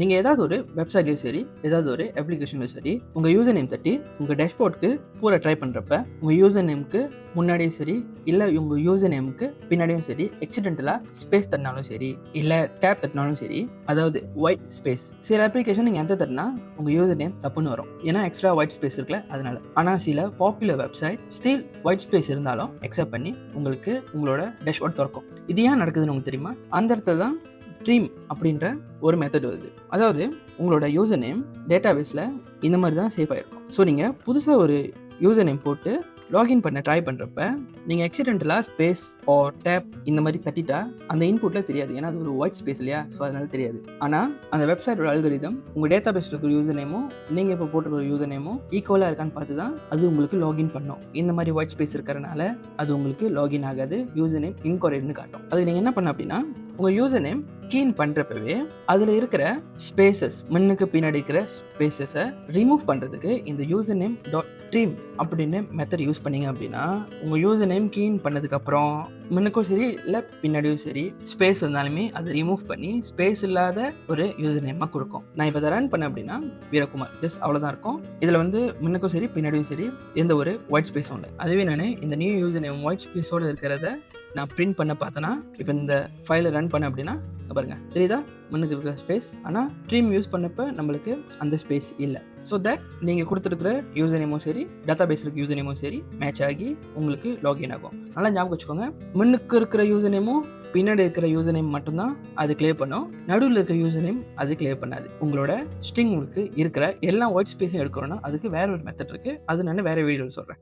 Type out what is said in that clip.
நீங்கள் ஏதாவது ஒரு வெப்சைட்லையும் சரி, ஏதாவது ஒரு அப்ளிகேஷன்லையும் சரி, உங்கள் யூசர் நேம் தட்டி உங்கள் டேஷ்போர்டுக்கு பூரா ட்ரை பண்ணுறப்ப உங்கள் யூசர் நேமுக்கு முன்னாடியும் சரி, இல்லை உங்கள் யூசர் நேமுக்கு பின்னாடியும் சரி, எக்ஸிடென்டலாக ஸ்பேஸ் தட்டினாலும் சரி, இல்லை டேப் தட்டினாலும் சரி, அதாவது ஒயிட் ஸ்பேஸ். சில அப்ளிகேஷன் நீங்கள் எந்த தட்டினா உங்கள் யூசர் நேம் தப்புன்னு வரும், ஏன்னா எக்ஸ்ட்ரா ஒயிட் ஸ்பேஸ் இருக்குல்ல அதனால. ஆனால் சில popular website still white space இருந்தாலும் அக்செப்ட் பண்ணி உங்களுக்கு உங்களோட டேஷ்போர்ட் திறக்கும். இது ஏன் நடக்குதுன்னு உங்களுக்கு தெரியுமா? அந்த இடத்துல தான் ட்ரீம் அப்படின்ற ஒரு மெத்தட் வருது. அதாவது உங்களோட யூசர் நேம் டேட்டாபேஸில் இந்த மாதிரி தான் சேஃப் ஆகிருக்கும். ஸோ நீங்கள் புதுசாக ஒரு யூசர் நேம் போட்டு லாகின் பண்ண ட்ரை பண்ணுறப்ப நீங்கள் எக்ஸிடென்டலாக ஸ்பேஸ் ஆர் டேப் இந்த மாதிரி தட்டிட்டா அந்த இன்புட்டில் தெரியாது, ஏன்னா அது ஒரு ஒயிட் ஸ்பேஸ் இல்லையா, ஸோ அதனால தெரியாது. ஆனால் அந்த வெப்சைட்டோட அல்கரிதம் உங்கள் டேட்டா பேஸில் இருக்கிற யூசர் நேமும் நீங்கள் இப்போ போட்டுருக்கிற யூசர் நேமும் ஈக்குவலாக இருக்கான்னு பார்த்து தான் அது உங்களுக்கு லாகின் பண்ணும். இந்த மாதிரி ஒயிட் ஸ்பேஸ் இருக்கிறனால அது உங்களுக்கு லாகின் ஆகாது, யூசர் நேம் இன்கரெக்ட்னு காட்டும். அதுக்கு நீங்கள் என்ன பண்ண அப்படின்னா உங்கள் யூசர் நேம் கீன் பண்ணுறப்பவே அதில் இருக்கிற ஸ்பேசஸ், முன்னுக்கு பின்னாடி இருக்கிற ஸ்பேசஸை ரிமூவ் பண்ணுறதுக்கு இந்த யூசர் நேம் டாட் ட்ரீம் அப்படின்னு மெத்தட் யூஸ் பண்ணிங்க அப்படின்னா உங்கள் யூசர் நேம் கீன் பண்ணதுக்கப்புறம் முன்னுக்கும் சரி இல்லை பின்னாடியும் சரி ஸ்பேஸ் இருந்தாலுமே அதை ரிமூவ் பண்ணி ஸ்பேஸ் இல்லாத ஒரு யூசர் நேமாக கொடுக்கும். நான் இப்போ அதை ரன் பண்ணேன் அப்படின்னா வீரகுமார் ஜஸ்ட் அவ்வளோதான் இருக்கும். இதில் வந்து முன்னுக்கும் சரி பின்னாடியும் சரி எந்த ஒரு ஒயிட் ஸ்பேஸும் இல்லை. அதுவே நான் இந்த நியூ யூசர் நேம் ஒயிட் ஸ்பேஸோடு இருக்கிறத நான் பிரிண்ட் பண்ண பார்த்தேன்னா இப்போ இந்த ஃபைலை ரன் பண்ண அப்படின்னா பாருங்க தெரியுதா, முன்னுக்கு இருக்கிற ஸ்பேஸ், ஆனால் ட்ரீம் யூஸ் பண்ணப்போ நம்மளுக்கு அந்த ஸ்பேஸ் இல்லை. ஸோ தட் நீங்கள் கொடுத்துருக்கிற யூசர் நேமும் சரி, டேட்டா பேஸ் இருக்க யூசர் நேமும் சரி மேட்ச் ஆகி உங்களுக்கு லாகின் ஆகும். நல்லா ஞாபகம் வச்சுக்கோங்க, முன்னுக்கு இருக்கிற யூசர் நேமும் பின்னாடி இருக்கிற யூசர் நேம் மட்டும்தான் அது கிளியர் பண்ணும், நடுவில் இருக்கிற யூசர் நேம் அது கிளியர் பண்ணாது. உங்களோட ஸ்ட்ரிங் உங்களுக்கு இருக்கிற எல்லா ஒயிட் ஸ்பேஸும் எடுக்கிறோன்னா அதுக்கு வேற ஒரு மெத்தட் இருக்குது, அது நான் வேற வீடியோவில் சொல்கிறேன்.